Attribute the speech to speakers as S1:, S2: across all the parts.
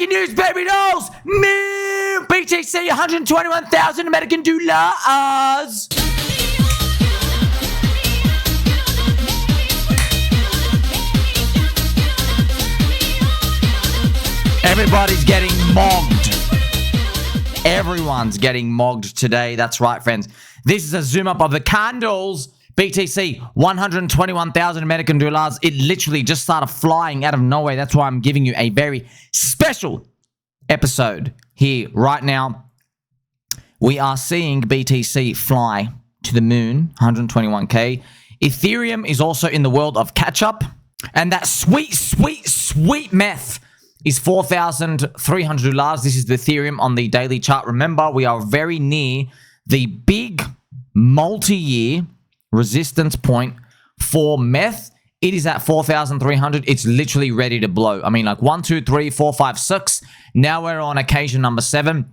S1: Breaking news, baby dolls! BTC 121,000 American dollars. Everybody's getting mogged. Everyone's getting mogged today. That's right, friends. This is a zoom up of the candles. BTC, 121,000 American dollars. It literally just started flying out of nowhere. That's why I'm giving you a very special episode here right now. We are seeing BTC fly to the moon, 121K. Ethereum is also in the world of catch-up. And that sweet, sweet, sweet meth is $4,300. This is the Ethereum on the daily chart. Remember, we are very near the big multi-year resistance point for meth. It is at 4,300. It's literally ready to blow. I mean, like 1, 2, 3, 4, 5, 6. Now we're on occasion number 7.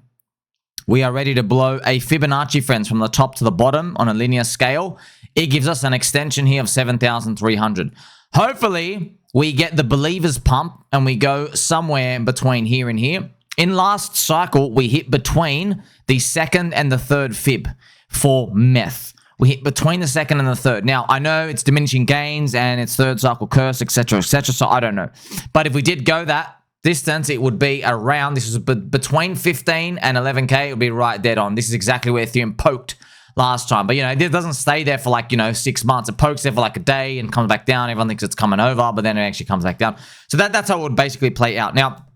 S1: We are ready to blow a Fibonacci, friends, from the top to the bottom on a linear scale. It gives us an extension here of 7,300. Hopefully, we get the believers pump and we go somewhere between here and here. In last cycle, we hit between the second and the third fib for meth. We hit between the second and the third. Now, I know it's diminishing gains and it's third cycle curse, etc., so I don't know. But if we did go that distance, it would be around, this was between 15 and 11K, it would be right dead on. This is exactly where Ethereum poked last time. But, you know, it doesn't stay there for like, 6 months. It pokes there for like a day and comes back down. Everyone thinks it's coming over, but then it actually comes back down. So that's how it would basically play out. Now,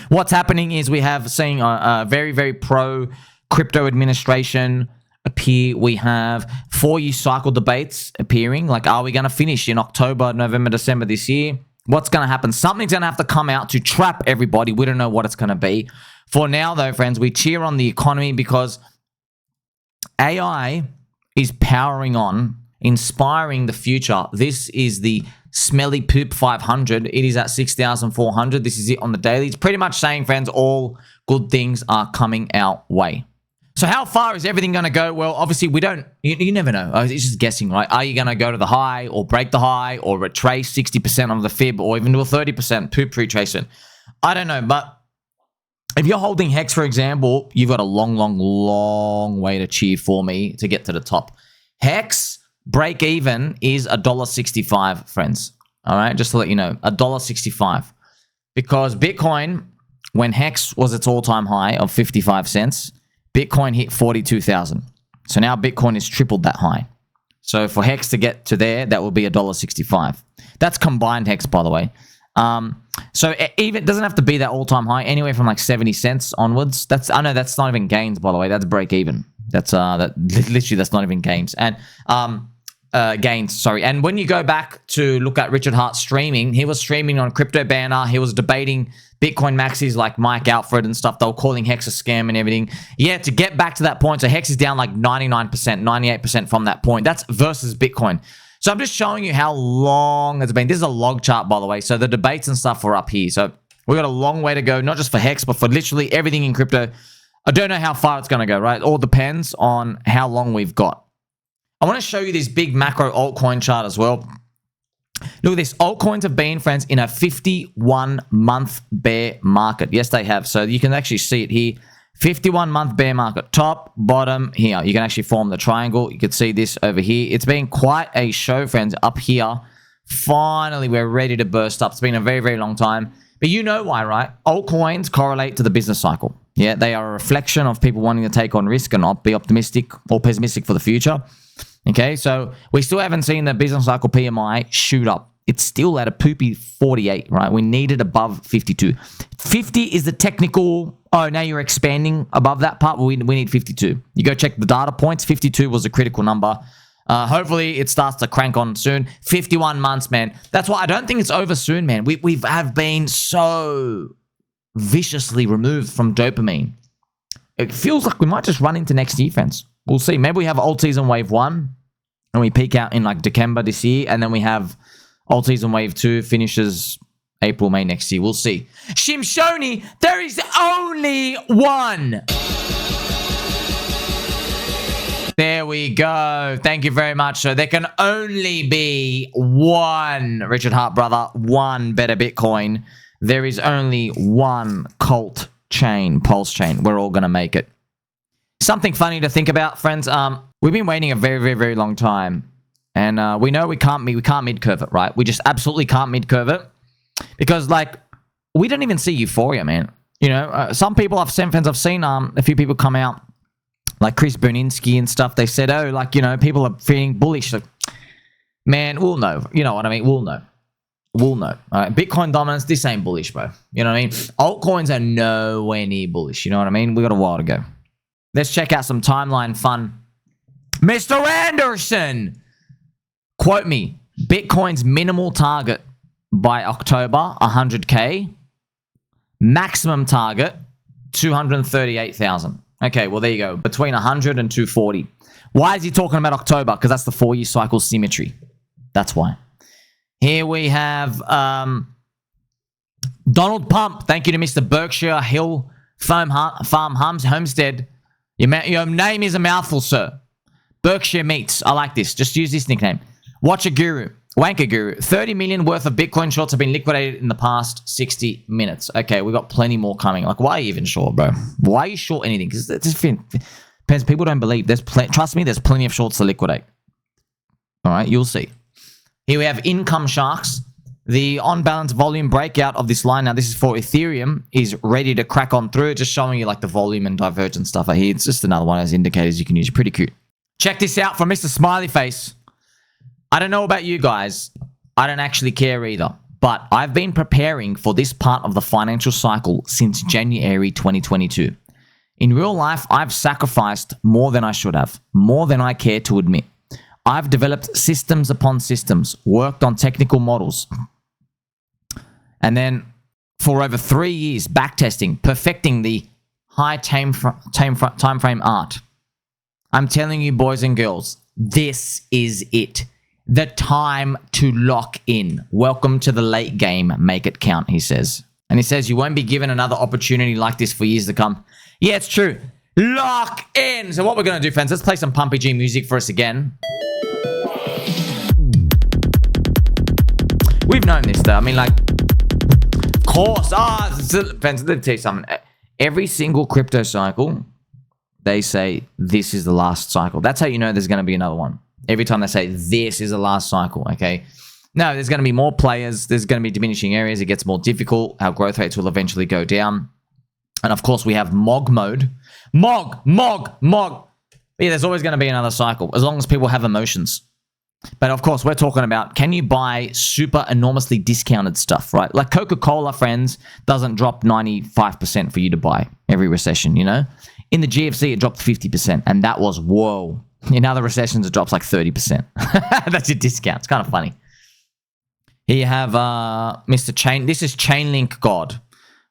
S1: what's happening is we have seen a very, very pro crypto administration appear. We have 4-year cycle debates appearing. Like, are we going to finish in October, November, December this year? What's going to happen? Something's going to have to come out to trap everybody. We don't know what it's going to be. For now, though, friends, we cheer on the economy because AI is powering on, inspiring the future. This is the Smelly Poop 500. It is at 6,400. This is it on the daily. It's pretty much saying, friends, all good things are coming our way. So how far is everything going to go? Well, obviously, we don't, you never know. It's just guessing, right? Are you going to go to the high or break the high or retrace 60% of the fib or even do a 30% poop retracement? I don't know. But if you're holding Hex, for example, you've got a long, long, long way to cheer for me to get to the top. Hex break even is $1.65, friends. All right, just to let you know, $1.65. Because Bitcoin, when Hex was its all-time high of 55 cents, Bitcoin hit 42,000. So now Bitcoin is tripled that high. So for Hex to get to there, that will be $1.65. That's combined Hex, by the way. So even doesn't have to be that all-time high. Anywhere from like 70 cents onwards. I know that's not even gains, by the way. That's break even. That's literally that's not even gains. And gains, sorry. And when you go back to look at Richard Hart's streaming, he was streaming on Crypto Banner. He was debating Bitcoin maxis like Mike Alfred and stuff. They were calling Hex a scam and everything. Yeah, to get back to that point, so Hex is down like 99%, 98% from that point. That's versus Bitcoin. So I'm just showing you how long it's been. This is a log chart, by the way. So the debates and stuff are up here. So we've got a long way to go, not just for Hex, but for literally everything in crypto. I don't know how far it's going to go, right? It all depends on how long we've got. I want to show you this big macro altcoin chart as well. Look at this. Altcoins have been, friends, in a 51-month bear market. Yes, they have. So you can actually see it here. 51-month bear market. Top, bottom, here. You can actually form the triangle. You can see this over here. It's been quite a show, friends, up here. Finally, we're ready to burst up. It's been a very, very long time. But you know why, right? Altcoins correlate to the business cycle. Yeah, they are a reflection of people wanting to take on risk and not be optimistic or pessimistic for the future. Okay, so we still haven't seen the business cycle PMI shoot up. It's still at a poopy 48, right? We need it above 52. 50 is the technical, oh, now you're expanding above that part. Well, we need 52. You go check the data points. 52 was a critical number. Hopefully, it starts to crank on soon. 51 months, man. That's why I don't think it's over soon, man. We have been so viciously removed from dopamine. It feels like we might just run into next year, friends. We'll see. Maybe we have Altseason Wave 1 and we peak out in like December this year. And then we have Altseason Wave 2 finishes April, May next year. We'll see. ShimShoney, there is only one. There we go. Thank you very much. So there can only be one, Richard Hart, brother, one better Bitcoin There is only one cult chain, pulse chain. We're all going to make it. Something funny to think about, friends. We've been waiting a very, very, very long time. And we know we can't mid-curve it, right? We just absolutely can't mid-curve it. Because, like, we don't even see Euphoria, man. You know, some people I've seen a few people come out, like Chris Berninski and stuff. They said, oh, like, you know, people are feeling bullish. Like, man, we'll know. You know what I mean? We'll know. We'll know. All right? Bitcoin dominance, this ain't bullish, bro. You know what I mean? Altcoins are nowhere near bullish. You know what I mean? We got a while to go. Let's check out some timeline fun. Mr. Anderson! Quote me. Bitcoin's minimal target by October, 100K. Maximum target, 238,000. Okay, well, there you go. Between 100 and 240. Why is he talking about October? Because that's the 4-year cycle symmetry. That's why. Here we have Donald Pump. Thank you to Mr. Berkshire Hill Farm Homestead. Your name is a mouthful, sir. Berkshire Meats. I like this. Just use this nickname. Watch a guru. Wanker Guru. 30 million worth of Bitcoin shorts have been liquidated in the past 60 minutes. Okay, we got plenty more coming. Like, why are you even short, bro? Why are you short anything? Because it just depends. People don't believe. Trust me, there's plenty of shorts to liquidate. All right, you'll see. Here we have Income Sharks. The on-balance volume breakout of this line, now this is for Ethereum, is ready to crack on through. Just showing you like the volume and divergence stuff I hear. It's just another one of those indicators you can use. Pretty cute. Check this out from Mr. Smiley Face. I don't know about you guys. I don't actually care either. But I've been preparing for this part of the financial cycle since January 2022. In real life, I've sacrificed more than I should have, more than I care to admit. I've developed systems upon systems, worked on technical models. And then for over 3 years, backtesting, perfecting the high time frame art. I'm telling you, boys and girls, this is it. The time to lock in. Welcome to the late game. Make it count, he says. And he says you won't be given another opportunity like this for years to come. Yeah, it's true. Lock in. So what we're going to do, friends, let's play some Pumpy G music for us again. We've known this, though. I mean, like, of course. Friends, let me tell you something. Every single crypto cycle, they say this is the last cycle. That's how you know there's going to be another one. Every time they say this is the last cycle, okay? No, there's going to be more players. There's going to be diminishing areas. It gets more difficult. Our growth rates will eventually go down. And of course, we have MOG mode. MOG. Yeah, there's always going to be another cycle as long as people have emotions. But of course, we're talking about, can you buy super enormously discounted stuff, right? Like Coca-Cola, friends, doesn't drop 95% for you to buy every recession, you know? In the GFC, it dropped 50%, and that was, whoa. In other recessions, it drops like 30%. That's your discount. It's kind of funny. Here you have Mr. Chain. This is ChainLink God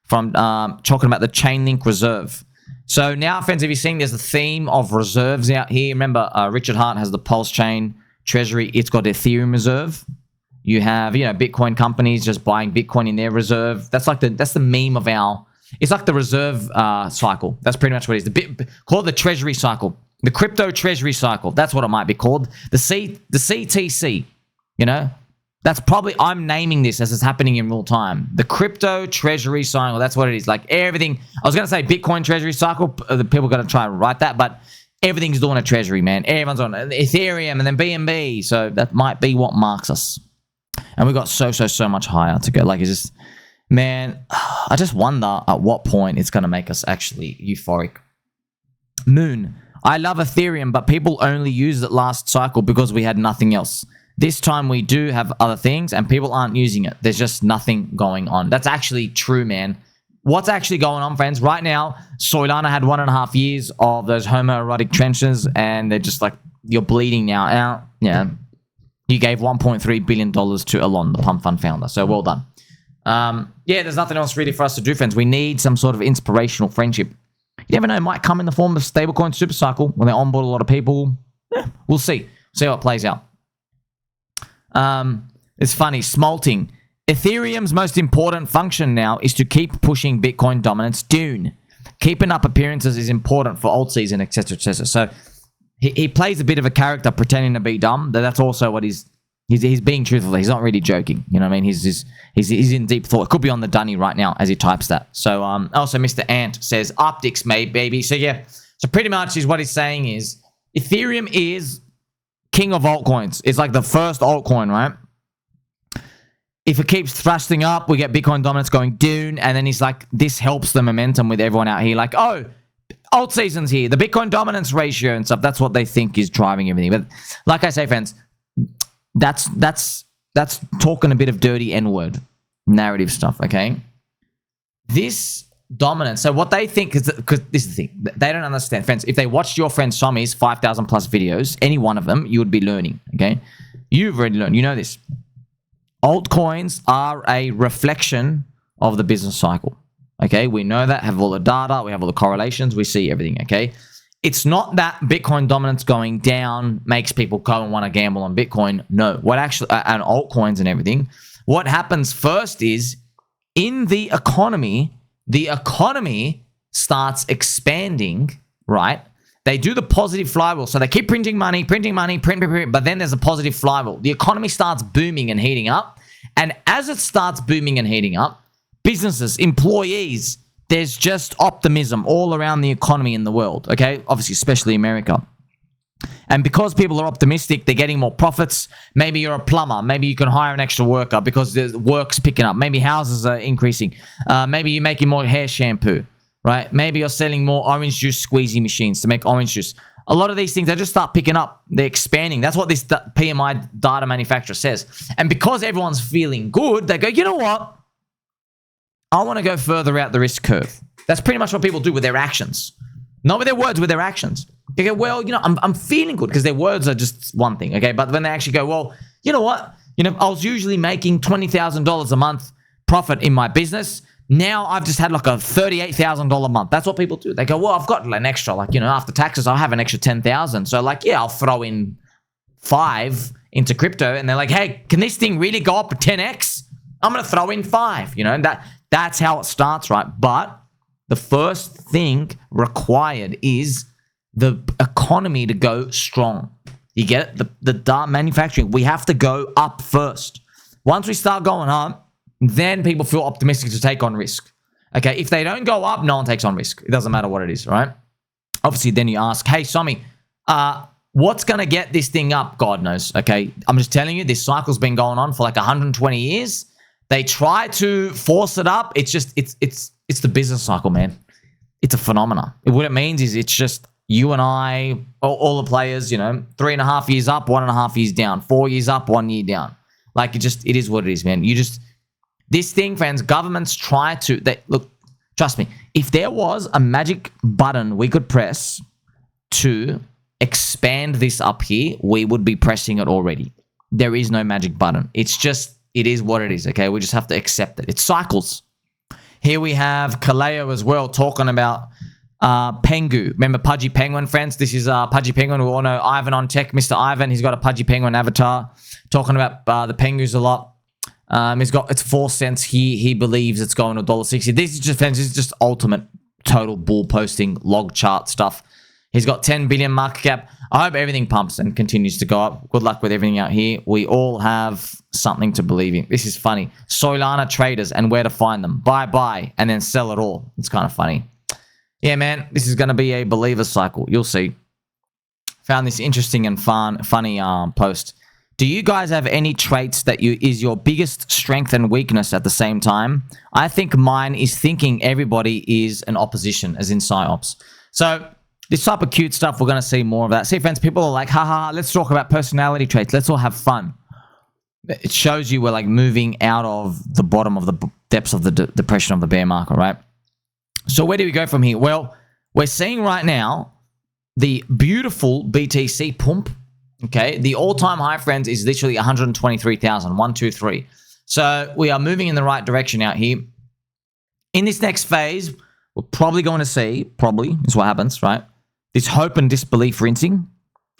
S1: from talking about the ChainLink Reserve. So now, friends, have you seen there's a theme of reserves out here? Remember, Richard Hart has the Pulse Chain Treasury. It's got Ethereum Reserve. You have, you know, Bitcoin companies just buying Bitcoin in their reserve. That's the meme of our. It's like the reserve cycle. That's pretty much what it is. Call it the Treasury cycle. The crypto treasury cycle. That's what it might be called. The CTC, you know? That's probably, I'm naming this as it's happening in real time. The crypto treasury cycle. That's what it is. Like everything. I was going to say Bitcoin treasury cycle. The people are going to try and write that, but everything's doing a treasury, man. Everyone's on Ethereum and then BNB. So that might be what marks us. And we got so much higher to go. Like it's just, man, I just wonder at what point it's going to make us actually euphoric. Moon. I love Ethereum, but people only used it last cycle because we had nothing else. This time we do have other things and people aren't using it. There's just nothing going on. That's actually true, man. What's actually going on, friends? Right now, Soylana had 1.5 years of those homoerotic trenches and they're just like, you're bleeding now. Yeah. You gave $1.3 billion to Elon, the Pump Fund founder. So well done. Yeah, there's nothing else really for us to do, friends. We need some sort of inspirational friendship. You never know, it might come in the form of stablecoin super cycle when they onboard a lot of people. Yeah, we'll see. See how it plays out. It's funny, smolting. Ethereum's most important function now is to keep pushing Bitcoin dominance down. Keeping up appearances is important for Altseason, etc., etc. So he plays a bit of a character pretending to be dumb. That's also what he's He's being truthful. He's not really joking. You know what I mean? He's in deep thought. Could be on the dunny right now as he types that. So also Mr. Ant says optics, mate, baby. So yeah. So pretty much is what he's saying is Ethereum is king of altcoins. It's like the first altcoin, right? If it keeps thrusting up, we get Bitcoin dominance going down, and then he's like, this helps the momentum with everyone out here. Like, oh, Altseason's here, the Bitcoin dominance ratio and stuff. That's what they think is driving everything. But like I say, friends, that's talking a bit of dirty N-word narrative stuff, okay? This dominance. So what they think is, because this is the thing, they don't understand, friends. If they watched your friend Somi's 5,000 plus videos, any one of them, you would be learning, okay? You've already learned. You know this. Altcoins are a reflection of the business cycle, okay? We know that, have all the data, we have all the correlations, we see everything, okay? It's not that Bitcoin dominance going down makes people go and want to gamble on Bitcoin. No, what actually, and altcoins and everything, what happens first is in the economy starts expanding, right? They do the positive flywheel. So they keep printing money, print, but then there's a positive flywheel. The economy starts booming and heating up. And as it starts booming and heating up, businesses, employees, there's just optimism all around the economy in the world, okay? Obviously, especially America. And because people are optimistic, they're getting more profits. Maybe you're a plumber. Maybe you can hire an extra worker because the work's picking up. Maybe houses are increasing. Maybe you're making more hair shampoo. Right? Maybe you're selling more orange juice squeezy machines to make orange juice. A lot of these things, they just start picking up. They're expanding. That's what this PMI data manufacturer says. And because everyone's feeling good, they go, you know what? I want to go further out the risk curve. That's pretty much what people do with their actions. Not with their words, with their actions. They go, well, you know, I'm feeling good, because their words are just one thing, okay? But when they actually go, well, you know what? You know, I was usually making $20,000 a month profit in my business. Now I've just had like a $38,000 month. That's what people do. They go, well, I've got an extra, like, you know, after taxes, I'll have an extra 10,000. So like, yeah, I'll throw in 5 into crypto. And they're like, hey, can this thing really go up to 10x? I'm going to throw in 5, you know, and that's how it starts, right? But the first thing required is the economy to go strong. You get it? The manufacturing, we have to go up first. Once we start going up, then people feel optimistic to take on risk. Okay, if they don't go up, no one takes on risk. It doesn't matter what it is, right? Obviously, then you ask, hey, Somi, what's going to get this thing up? God knows, okay? I'm just telling you, this cycle's been going on for like 120 years. They try to force it up. It's just, it's the business cycle, man. It's a phenomenon. What it means is it's just you and I, all the players, you know, 3.5 years up, 1.5 years down, 4 years up, 1 year down. Like, it is what it is, man. This thing, friends, governments try to, look, trust me, if there was a magic button we could press to expand this up here, we would be pressing it already. There is no magic button. It's just, it is what it is, okay? We just have to accept it. It cycles. Here we have Kaleo as well talking about Pengu. Remember Pudgy Penguin, friends? This is Pudgy Penguin. We all know Ivan on tech. Mr. Ivan, he's got a Pudgy Penguin avatar. Talking about the Pengus a lot. It's 4 cents. He believes it's going to $1.60. This is just ultimate total bull posting log chart stuff. He's got 10 billion market cap. I hope everything pumps and continues to go up. Good luck with everything out here. We all have something to believe in. This is funny. Soylana Traders and where to find them. Buy, and then sell it all. It's kind of funny. Yeah, man, this is going to be a believer cycle. You'll see. Found this interesting and funny post. Do you guys have any traits that is your biggest strength and weakness at the same time? I think mine is thinking everybody is an opposition, as in PsyOps. So this type of cute stuff, we're going to see more of that. See, friends, people are like, haha, let's talk about personality traits. Let's all have fun. It shows you we're like moving out of the bottom of the depths of the depression of the bear market, right? So where do we go from here? Well, we're seeing right now the beautiful BTC pump. Okay, the all-time high, friends, is literally 123,000, 123. So we are moving in the right direction out here. In this next phase, we're probably going to see, probably is what happens, right? This hope and disbelief rinsing,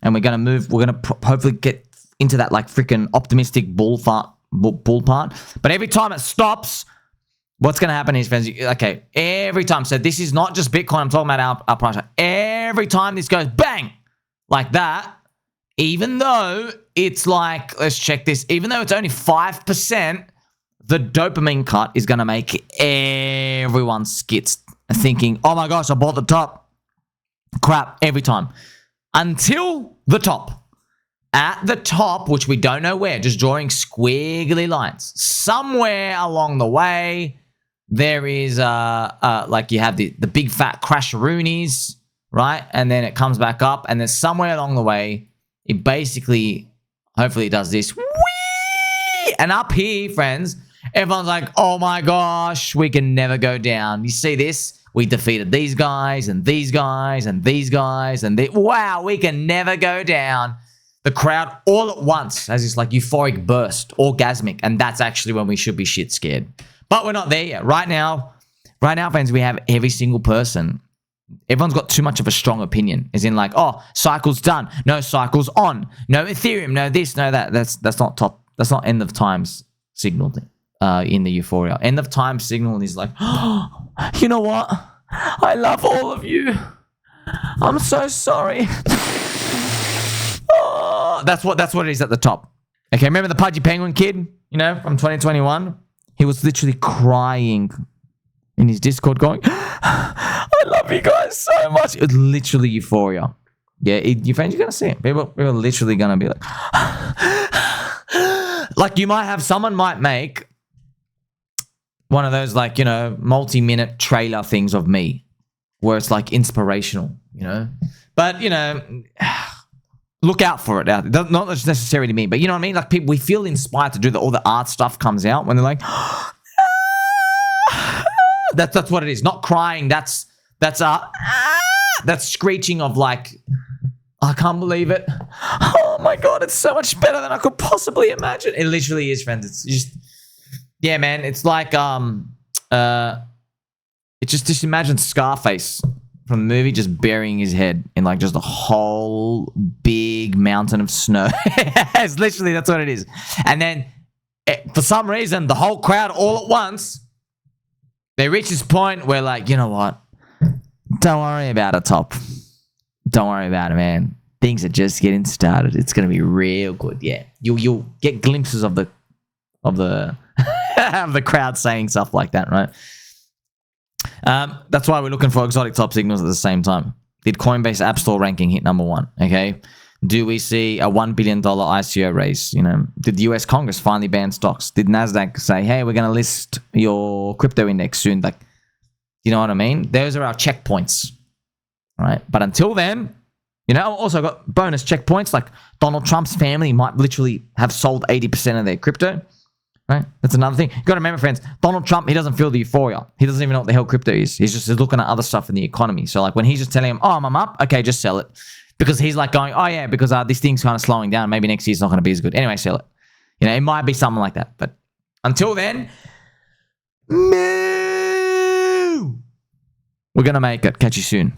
S1: and we're going to move. We're going to hopefully get into that like freaking optimistic bull part. But every time it stops, what's going to happen is, friends, okay, every time. So this is not just Bitcoin. I'm talking about our price. Every time this goes bang like that, even though it's like, let's check this, even though it's only 5%, the dopamine cut is going to make everyone skits thinking, oh my gosh, I bought the top. Crap, every time. Until the top. At the top, which we don't know where, just drawing squiggly lines. Somewhere along the way, there is, like you have the big fat crasheroonies, right? And then it comes back up, and then somewhere along the way, it basically, hopefully it does this. Whee! And up here, friends, everyone's like, oh my gosh, we can never go down. You see this? We defeated these guys, and these guys, and these guys, and wow, we can never go down. The crowd all at once has this like euphoric burst, orgasmic, and that's actually when we should be shit scared. But we're not there yet. Right now, friends, we have every single person. Everyone's got too much of a strong opinion. As in like, oh, cycle's done. No, cycle's on. No Ethereum. No this, no that. That's not top. That's not end of times signal thing, in the Euphoria. End of time signal is like, oh, you know what? I love all of you. I'm so sorry. That's what it is at the top. Okay, remember the Pudgy Penguin kid, you know, from 2021? He was literally crying in his Discord going, I love you guys so much. It was literally Euphoria. Yeah, your friends, you're going to see it. People are literally going to be like, like you might have, someone might make one of those like, you know, multi-minute trailer things of me where it's like inspirational, you know? But, you know, look out for it out there. Not necessarily me, but you know what I mean? Like people, we feel inspired to do all the art stuff comes out when they're like, that's what it is. Not crying. That's screeching of like, I can't believe it. Oh my God, it's so much better than I could possibly imagine. It literally is, friends. It's just, yeah, man. It's like, it's just imagine Scarface from the movie just burying his head in like just a whole big mountain of snow. It's literally, that's what it is. And then for some reason, the whole crowd all at once, they reach this point where like, you know what? Don't worry about it, top. Don't worry about it, man. Things are just getting started. It's going to be real good. Yeah. You'll get glimpses of the of the crowd saying stuff like that, right? That's why we're looking for exotic top signals at the same time. Did Coinbase App Store ranking hit #1? Okay. Do we see a $1 billion ICO raise? You know, did the US Congress finally ban stocks? Did NASDAQ say, hey, we're going to list your crypto index soon? Like, you know what I mean? Those are our checkpoints, right? But until then, you know, also got bonus checkpoints like Donald Trump's family might literally have sold 80% of their crypto. Right? That's another thing. You got to remember, friends, Donald Trump, he doesn't feel the euphoria. He doesn't even know what the hell crypto is. He's just looking at other stuff in the economy. So like when he's just telling him, oh, I'm up, okay, just sell it. Because he's like going, oh yeah, because this thing's kind of slowing down. Maybe next year's not going to be as good. Anyway, sell it. You know, it might be something like that. But until then, moo! We're going to make it. Catch you soon.